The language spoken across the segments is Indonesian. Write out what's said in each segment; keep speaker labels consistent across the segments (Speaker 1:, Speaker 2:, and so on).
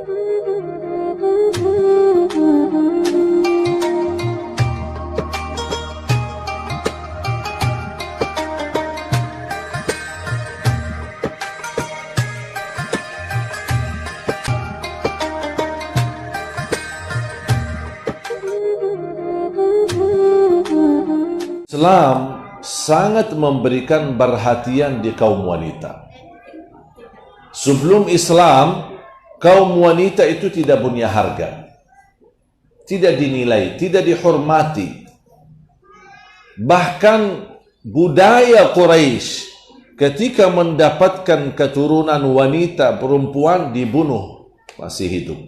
Speaker 1: Islam sangat memberikan perhatian di kaum wanita. Sebelum Islam, kaum wanita itu tidak punya harga, tidak dinilai, tidak dihormati. Bahkan budaya Quraisy ketika mendapatkan keturunan wanita perempuan dibunuh masih hidup,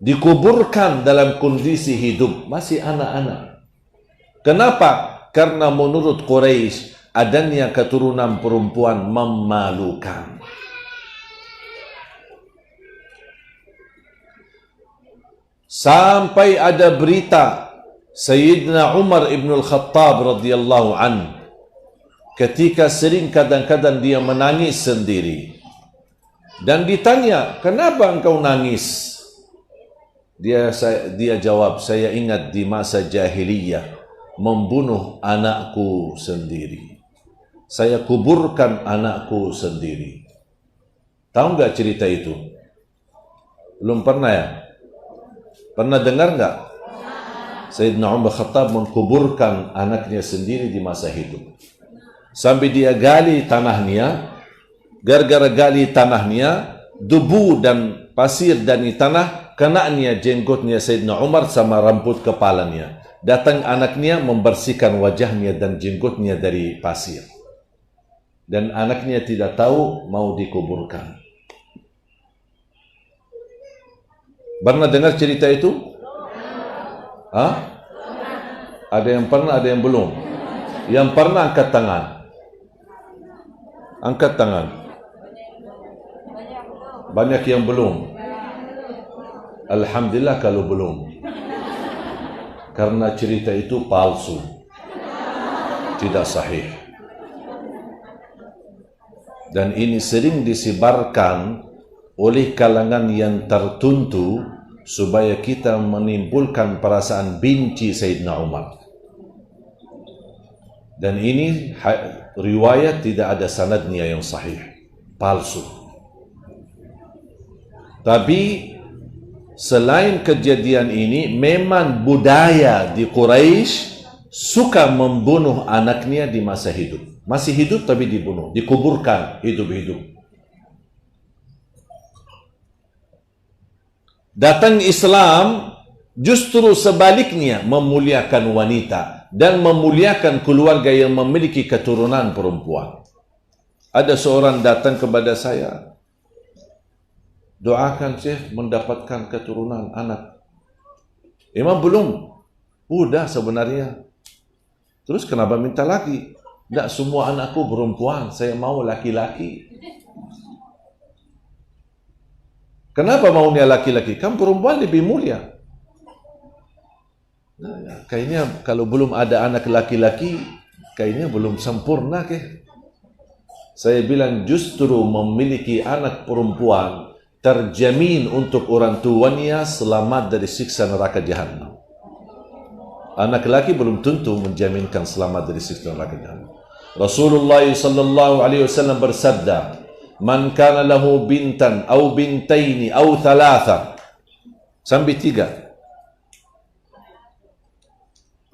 Speaker 1: dikuburkan dalam kondisi hidup masih anak-anak. Kenapa? Karena menurut Quraisy adanya keturunan perempuan memalukan. Sampai ada berita Sayyidina Umar ibn al-Khattab radhiyallahu an, ketika sering kadang-kadang dia menangis sendiri dan ditanya, kenapa engkau nangis? Dia jawab, saya ingat di masa jahiliyah membunuh anakku sendiri. Saya kuburkan anakku sendiri. Tahu nggak cerita itu? Belum pernah ya? Pernah dengar nggak? Sayyidina Umar Khattab mengkuburkan anaknya sendiri di masa hidup. Sampai dia gali tanahnya. Gara-gara gali tanahnya, debu dan pasir dari tanah kenanya jenggotnya Sayyidina Umar sama rambut kepalanya. Datang anaknya membersihkan wajahnya dan jenggotnya dari pasir. Dan anaknya tidak tahu mau dikuburkan. Pernah dengar cerita itu? Hah? Ada yang pernah, ada yang belum? Yang pernah angkat tangan. Angkat tangan. Banyak yang belum. Alhamdulillah kalau belum. Karena cerita itu palsu. Tidak sahih. Dan ini sering disebarkan oleh kalangan yang tertentu supaya kita menimbulkan perasaan benci Sayyidina Umar. Dan ini riwayat tidak ada sanadnya yang sahih. Palsu. Tapi selain kejadian ini, memang budaya di Quraisy suka membunuh anaknya di masa hidup. Masih hidup tapi dibunuh, dikuburkan hidup-hidup. Datang Islam justru sebaliknya memuliakan wanita dan memuliakan keluarga yang memiliki keturunan perempuan. Ada seorang datang kepada saya, doakan Syekh mendapatkan keturunan anak. Emang belum? Udah sebenarnya. Terus kenapa minta lagi? Tidak semua anakku perempuan, saya mau laki-laki. Kenapa maunya laki-laki? Kan perempuan lebih mulia. Nah, kayaknya kalau belum ada anak laki-laki, kayaknya belum sempurna ke? Saya bilang justru memiliki anak perempuan terjamin untuk orang tuanya selamat dari siksa neraka Jahannam. Anak laki belum tentu menjaminkan selamat dari siksa neraka Jahannam. Rasulullah sallallahu alaihi wasallam bersabda, "Man kana lahu bintan aw bintaini aw thalatha." Sampai 3.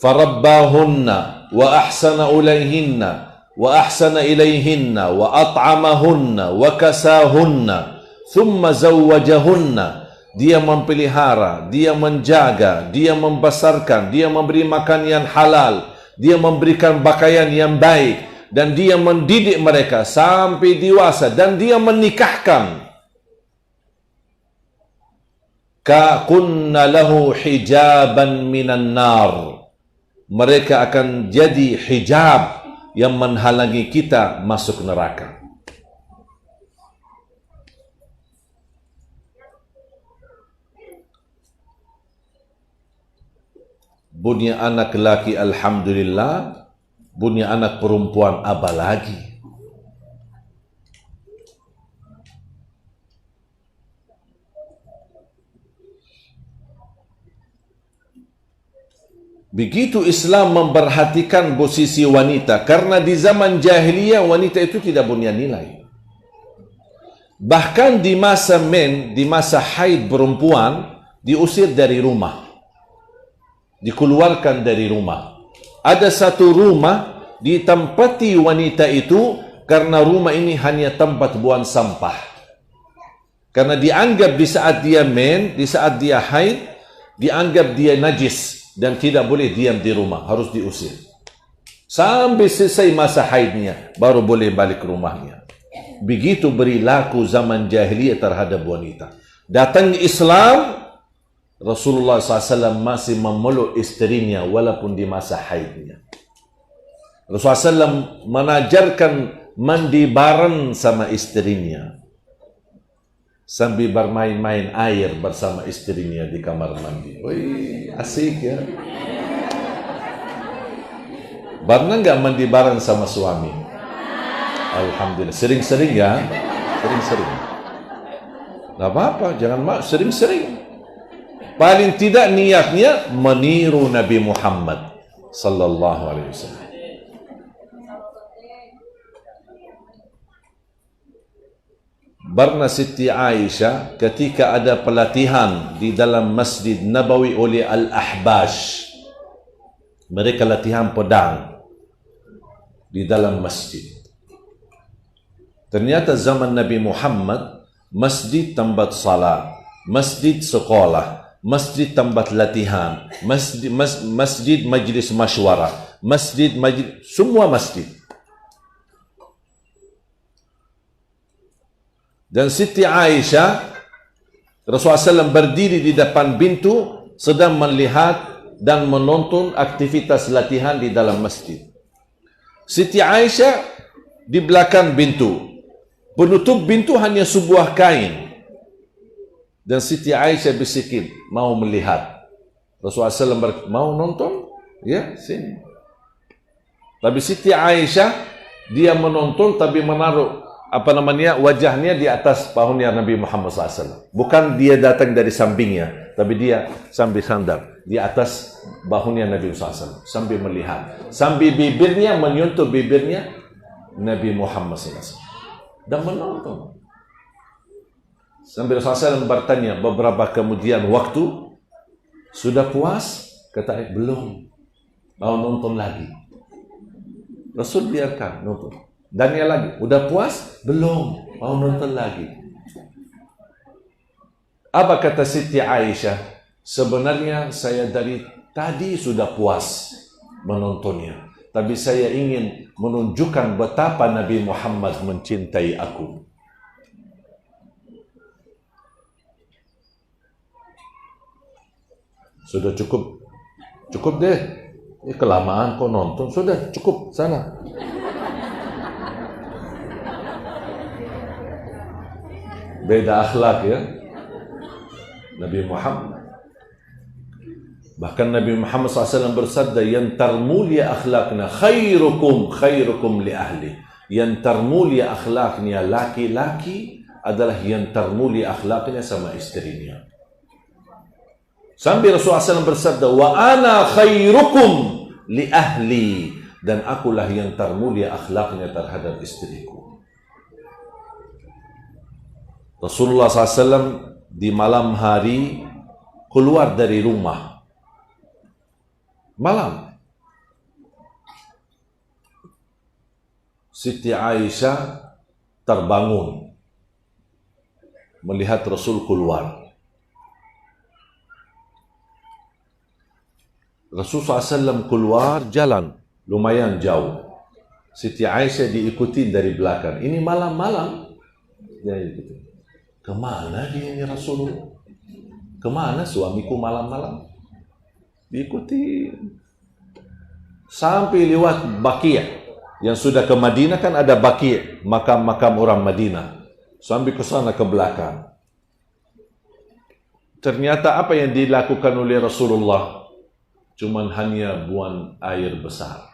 Speaker 1: "Farabbahunna wa ahsana ilayhinna wa ahsana ilayhinna wa at'amahunna wa kasahunna thumma zawwajahunna." Dia memelihara, dia menjaga, dia membesarkan, dia memberi makan yang halal, dia memberikan pakaian yang baik, dan dia mendidik mereka sampai dewasa, dan dia menikahkan. Ka kunna lahu hijaban minan nar. Mereka akan jadi hijab yang menghalangi kita masuk neraka. Punya anak laki alhamdulillah, punya anak perempuan apa lagi? Begitu Islam memperhatikan posisi wanita, karena di zaman jahiliyah wanita itu tidak punya nilai. Bahkan di masa haid perempuan diusir dari rumah, dikeluarkan dari rumah. Ada satu rumah ditempati wanita itu karena rumah ini hanya tempat buang sampah. Karena dianggap di saat dia di saat dia haid, dianggap dia najis dan tidak boleh diam di rumah, harus diusir. Sampai selesai masa haidnya, baru boleh balik ke rumahnya. Begitu berlaku zaman jahiliyah terhadap wanita. Datang Islam, Rasulullah SAW masih memeluk istrinya walaupun di masa haidnya. Rasulullah SAW menajarkan mandi bareng sama istrinya, sambil bermain-main air bersama istrinya di kamar mandi. Wih, asik ya. Pernah nggak mandi bareng sama suami? Alhamdulillah. Sering-sering ya. Sering-sering. Nggak apa-apa, jangan sering-sering. Paling tidak niatnya meniru Nabi Muhammad sallallahu alaihi wasallam. Barna Siti Aisyah ketika ada pelatihan di dalam Masjid Nabawi oleh Al-Ahbash. Mereka latihan pedang di dalam masjid. Ternyata zaman Nabi Muhammad, masjid tempat salat, masjid sekolah, masjid tempat latihan, masjid majlis masywarah, masjid semua masjid. Dan Siti Aisyah, Rasulullah SAW berdiri di depan pintu sedang melihat dan menonton aktivitas latihan di dalam masjid. Siti Aisyah di belakang pintu. Penutup pintu hanya sebuah kain. Dan Siti Aisyah bisikin, mau melihat. Rasulullah SAW mau nonton? Ya, sini. Tapi Siti Aisyah, dia menonton tapi menaruh wajahnya di atas pahunya Nabi Muhammad SAW. Bukan dia datang dari sampingnya, tapi dia sambil sandar di atas bahunya Nabi SAW, sambil melihat, sambil bibirnya menyentuh bibirnya Nabi Muhammad SAW dan menonton. Sambil Rasulullah SAW bertanya beberapa kemudian waktu, sudah puas? Kata, belum, mau nonton lagi. Rasul biarkan nonton. Dan dia lagi, udah puas? Belum, mau nonton lagi. Apa kata Siti Aisyah? Sebenarnya saya dari tadi sudah puas menontonnya, tapi saya ingin menunjukkan betapa Nabi Muhammad mencintai aku. Sudah cukup. Cukup deh. Ini kelamaan kau nonton. Sudah cukup, sana. Beda akhlak ya Nabi Muhammad. Bahkan Nabi Muhammad SAW bersabda, yang termulia akhlaknya khairukum li ahli. Yang termulia akhlaknya laki-laki adalah yang termulia akhlaknya sama istrinya. Sambil Rasulullah SAW bersabda, wa ana khairukum li ahli, dan akulah yang termulia akhlaknya terhadap istriku. Rasulullah SAW di malam hari keluar dari rumah. Malam. Siti Aisyah terbangun melihat Rasul keluar. Rasulullah SAW keluar jalan lumayan jauh. Siti Aisyah diikuti dari belakang. Ini malam-malam. Dia ikuti. Kemana dia ini Rasulullah? Kemana suamiku malam-malam? Diikuti. Sampai lewat Baqi'. Yang sudah ke Madinah kan ada Baqi', makam-makam orang Madinah. Sampai ke sana ke belakang. Ternyata apa yang dilakukan oleh Rasulullah? Cuman hanya buang air besar.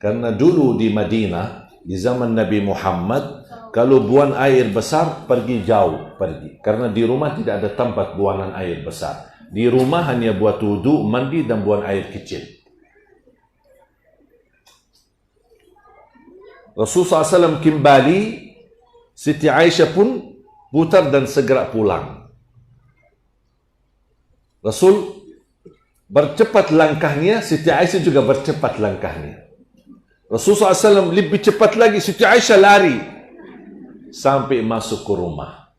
Speaker 1: Karena dulu di Madinah, di zaman Nabi Muhammad, kalau buang air besar, pergi jauh, pergi. Karena di rumah tidak ada tempat buangan air besar. Di rumah hanya buat wudu, mandi dan buang air kecil. Rasulullah SAW kembali, Siti Aisyah pun putar dan segera pulang. Rasul bercepat langkahnya, Siti Aisyah juga bercepat langkahnya. Rasulullah SAW lebih cepat lagi, Siti Aisyah lari sampai masuk ke rumah.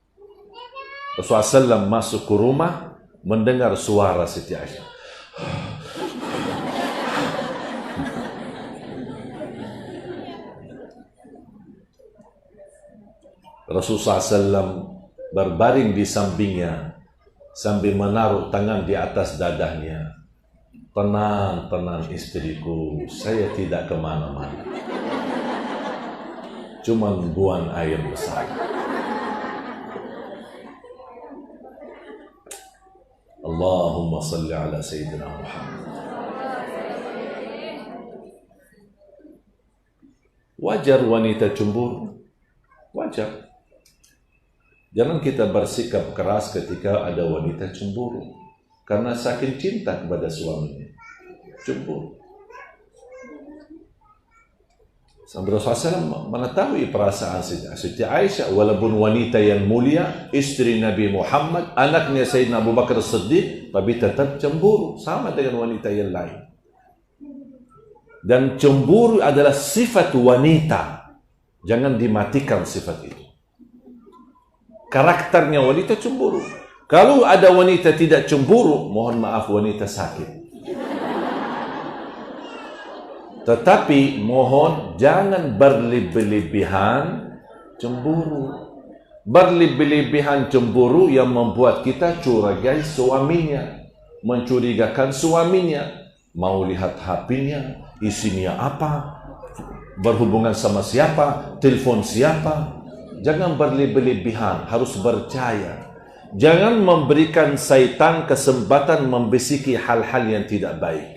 Speaker 1: Rasulullah SAW masuk ke rumah, mendengar suara Siti Aisyah. Rasulullah SAW berbaring di sampingnya sambil menaruh tangan di atas dadahnya. Tenang, tenang istriku, saya tidak kemana-mana. Cuma buang air besar. Allahumma salli ala Sayyidina Muhammad. Wajar wanita cemburu. Wajar. Jangan kita bersikap keras ketika ada wanita cemburu. Karena saking cinta kepada suaminya. Cemburu. Sampai Rasulullah SAW mengetahui perasaan Siti Aisyah, walaupun wanita yang mulia, istri Nabi Muhammad, anaknya Sayyidina Abu Bakar Siddiq, tapi tetap cemburu, sama dengan wanita yang lain. Dan cemburu adalah sifat wanita. Jangan dimatikan sifat itu. Karakternya wanita cemburu. Kalau ada wanita tidak cemburu, mohon maaf, wanita sakit. Tetapi mohon jangan berlebih-lebihan cemburu. Berlebih-lebihan cemburu yang membuat kita curigai suaminya, mencurigakan suaminya, mau lihat HP-nya, isinya apa, berhubungan sama siapa, telepon siapa. Jangan berlebih-lebihan, harus percaya. Jangan memberikan syaitan kesempatan membisiki hal-hal yang tidak baik.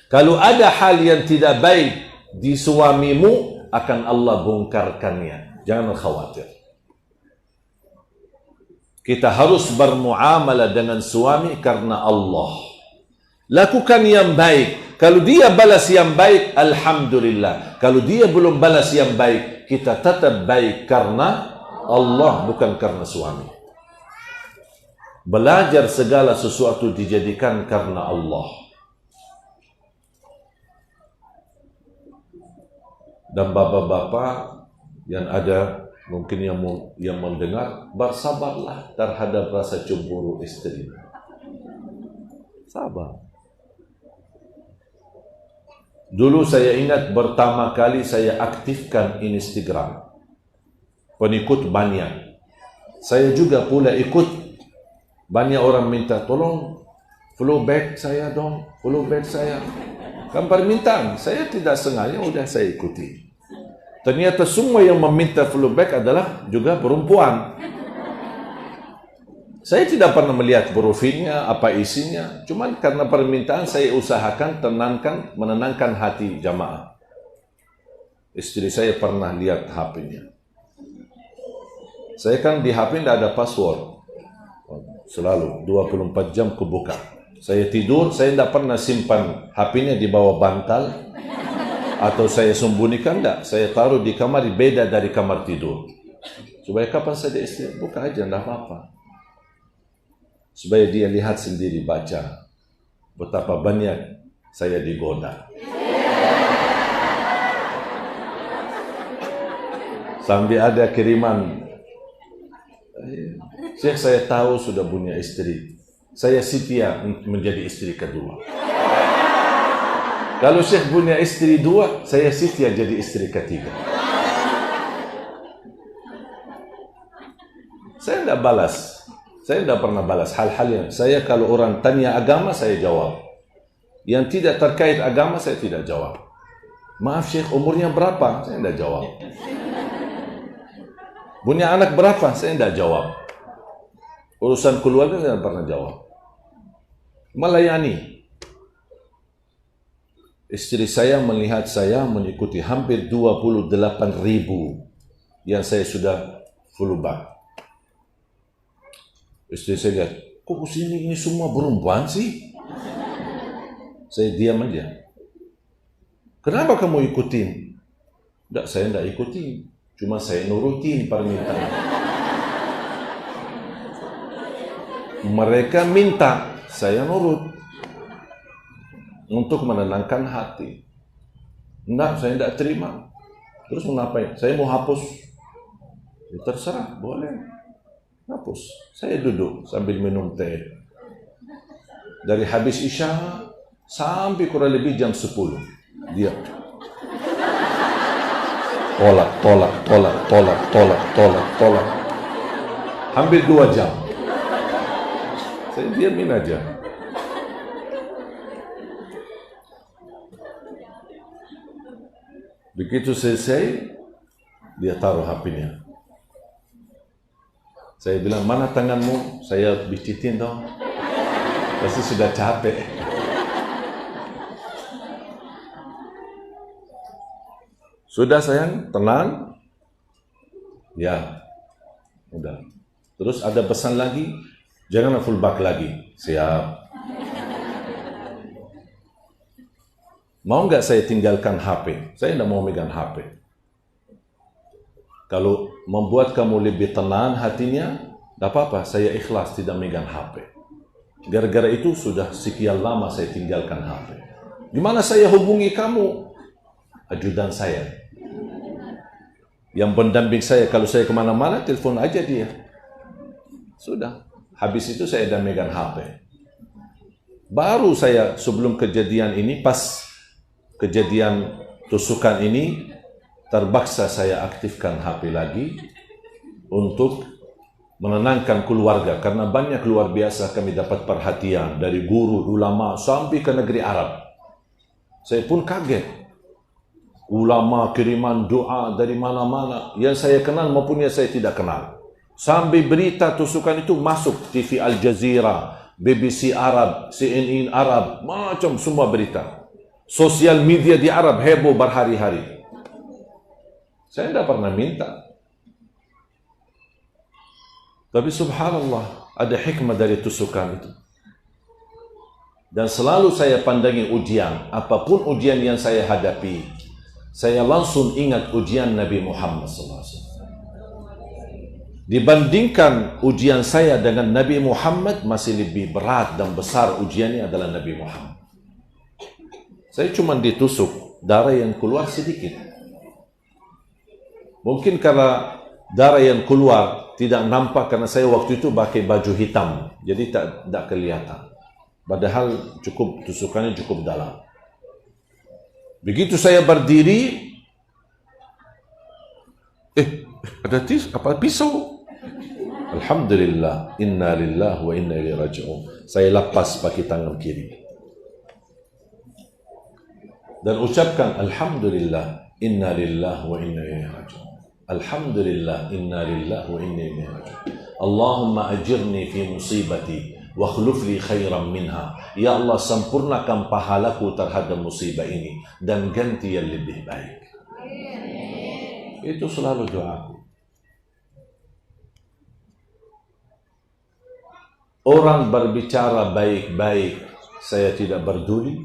Speaker 1: Kalau ada hal yang tidak baik di suamimu, akan Allah bongkarkannya. Jangan khawatir. Kita harus bermuamalah dengan suami karena Allah. Lakukan yang baik. Kalau dia balas yang baik, alhamdulillah. Kalau dia belum balas yang baik, kita tetap baik karena Allah, bukan karena suami. Belajar segala sesuatu dijadikan karena Allah. Dan bapak-bapak yang ada, mungkin yang mendengar, bersabarlah terhadap rasa cemburu istri. Sabar. Dulu saya ingat pertama kali saya aktifkan Instagram. Pengikut banyak. Saya juga pula ikut. Banyak orang minta, tolong follow back saya dong, follow back saya. Kan permintaan, saya tidak sengaja, udah saya ikuti. Ternyata semua yang meminta follow back adalah juga perempuan. Saya tidak pernah melihat profilnya, apa isinya. Cuman karena permintaan saya usahakan menenangkan hati jamaah. Istri saya pernah lihat HP-nya. Saya kan di HP tidak ada password. Selalu 24 jam kebuka. Saya tidur, saya tidak pernah simpan HP-nya di bawah bantal atau saya sembunyikan, tidak. Saya taruh di kamar beda dari kamar tidur. Supaya kapan saja istri buka aja, tidak apa-apa. Supaya dia lihat sendiri, baca betapa banyak saya digoda. Sambil ada kiriman, Syekh, saya tahu sudah punya istri, saya setia menjadi istri kedua. Kalau Syekh punya istri dua, saya setia jadi istri ketiga. Saya tidak balas. Saya tidak pernah balas hal-hal yang saya, kalau orang tanya agama, saya jawab. Yang tidak terkait agama, saya tidak jawab. Maaf Syekh, umurnya berapa? Saya tidak jawab. Punya anak berapa? Saya tidak jawab. Urusan keluarga saya tidak pernah jawab. Melayani. Istri saya melihat saya mengikuti hampir 28.000 yang saya sudah follow back. Istri saya lihat, kok sini ini semua perempuan sih? Saya diam aja. Kenapa kamu ikutin? Enggak, saya enggak ikutin. Cuma saya nurutin permintaan. Mereka minta, saya nurut. Untuk menenangkan hati. Enggak, saya enggak terima. Terus mau ngapain? Saya mau hapus. Ya, terserah, boleh. Hapus. Saya duduk sambil minum teh. Dari habis Isya sampai kurang lebih jam 10. Dia tolak. Hampir 2 jam. Saya diamin aja. Begitu selesai, dia taruh HP-nya. Saya bilang, mana tanganmu? Saya bijitin dong. Pasti sudah capek. Sudah sayang, tenang. Ya, udah. Terus ada pesan lagi, jangan fullback lagi. Siap. Mau nggak saya tinggalkan HP? Saya tidak mau megang HP. Kalau membuat kamu lebih tenang hatinya, tidak apa-apa, saya ikhlas tidak megang HP. Gara-gara itu sudah sekian lama saya tinggalkan HP. Gimana saya hubungi kamu? Ajudan saya. Yang pendamping saya, kalau saya kemana-mana, telepon aja dia. Sudah. Habis itu saya tidak megang HP. Baru saya sebelum kejadian ini, pas kejadian tusukan ini, terpaksa saya aktifkan HP lagi untuk menenangkan keluarga, karena banyak luar biasa kami dapat perhatian dari guru, ulama, sampai ke negeri Arab. Saya pun kaget. Ulama kiriman doa dari mana-mana, yang saya kenal maupun yang saya tidak kenal. Sampai berita tusukan itu masuk TV Al Jazeera, BBC Arab, CNN Arab, macam semua berita. Sosial media di Arab heboh berhari-hari. Saya tidak pernah minta. Tapi subhanallah, ada hikmah dari tusukan itu. Dan selalu saya pandangi ujian, apapun ujian yang saya hadapi, saya langsung ingat ujian Nabi Muhammad SAW. Dibandingkan ujian saya dengan Nabi Muhammad, masih lebih berat dan besar ujiannya adalah Nabi Muhammad. Saya cuma ditusuk, darah yang keluar sedikit. Mungkin karena darah yang keluar tidak nampak karena saya waktu itu pakai baju hitam, jadi tak kelihatan. Padahal tusukannya cukup dalam. Begitu saya berdiri, ada pisau. Alhamdulillah, inna lillahi wa inna ilaihi raji'un. Saya lepas pakai tangan kiri. Dan ucapkan alhamdulillah, inna lillahi wa inna ilaihi raji'un. Alhamdulillah, inna lillahi wa inna ilaihi raji'un. Allahumma ajirni fi musibati wa akhluf li khairan minha. Ya Allah, sempurnakan pahalaku terhadap musibah ini dan ganti yang lebih baik. Itu selalu doaku. Orang berbicara baik-baik, saya tidak peduli.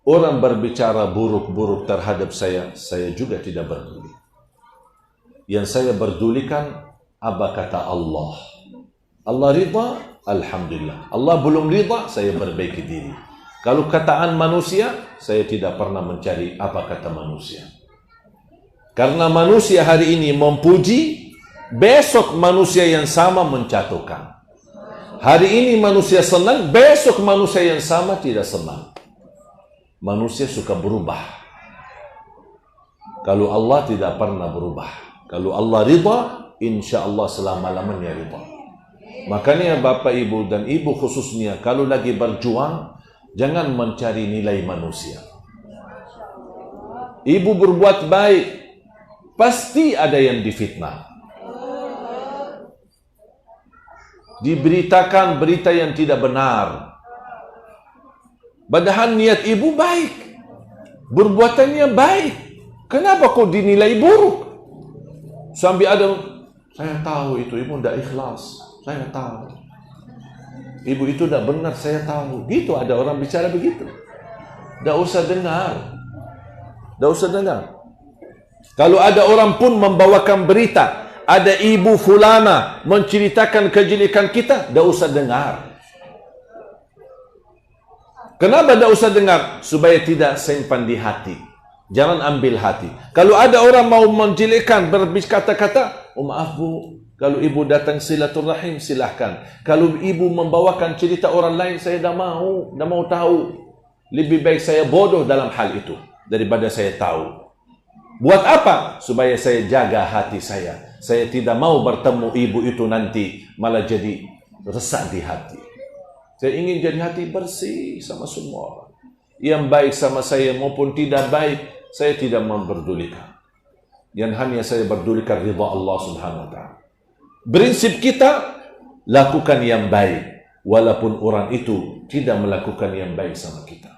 Speaker 1: Orang berbicara buruk-buruk terhadap saya juga tidak peduli. Yang saya pedulikan, apa kata Allah. Allah ridha, alhamdulillah. Allah belum ridha, saya perbaiki diri. Kalau kataan manusia, saya tidak pernah mencari apa kata manusia. Karena manusia hari ini memuji, besok manusia yang sama menjatuhkan. Hari ini manusia senang, besok manusia yang sama tidak senang. Manusia suka berubah. Kalau Allah tidak pernah berubah. Kalau Allah ridha, insya Allah selama-lamanya ridha. Makanya Bapak Ibu dan Ibu khususnya, kalau lagi berjuang, jangan mencari nilai manusia. Ibu berbuat baik, pasti ada yang difitnah. Diberitakan berita yang tidak benar. Padahal niat ibu baik, perbuatannya baik. Kenapa kok dinilai buruk? Sampai ada, saya tahu itu ibu tidak ikhlas. Saya tahu. Ibu itu tak benar, saya tahu. Gitu ada orang bicara begitu. Tak usah dengar. Tak usah dengar. Kalau ada orang pun membawakan berita, ada ibu fulana menceritakan kejelekan kita, tak usah dengar. Kenapa tak usah dengar? Supaya tidak simpan di hati. Jangan ambil hati. Kalau ada orang mau menjelekkan, berkata-kata, oh maaf bu, kalau ibu datang silaturahim silahkan. Kalau ibu membawakan cerita orang lain, saya dah mau tahu. Lebih baik saya bodoh dalam hal itu daripada saya tahu. Buat apa? Supaya saya jaga hati saya. Saya tidak mau bertemu ibu itu nanti malah jadi resah di hati. Saya ingin jadi hati bersih sama semua orang. Yang baik sama saya maupun tidak baik, saya tidak memperdulikan. Yang hanya saya berdulikan ridha Allah Subhanahu wa taala. Prinsip kita, lakukan yang baik walaupun orang itu tidak melakukan yang baik sama kita.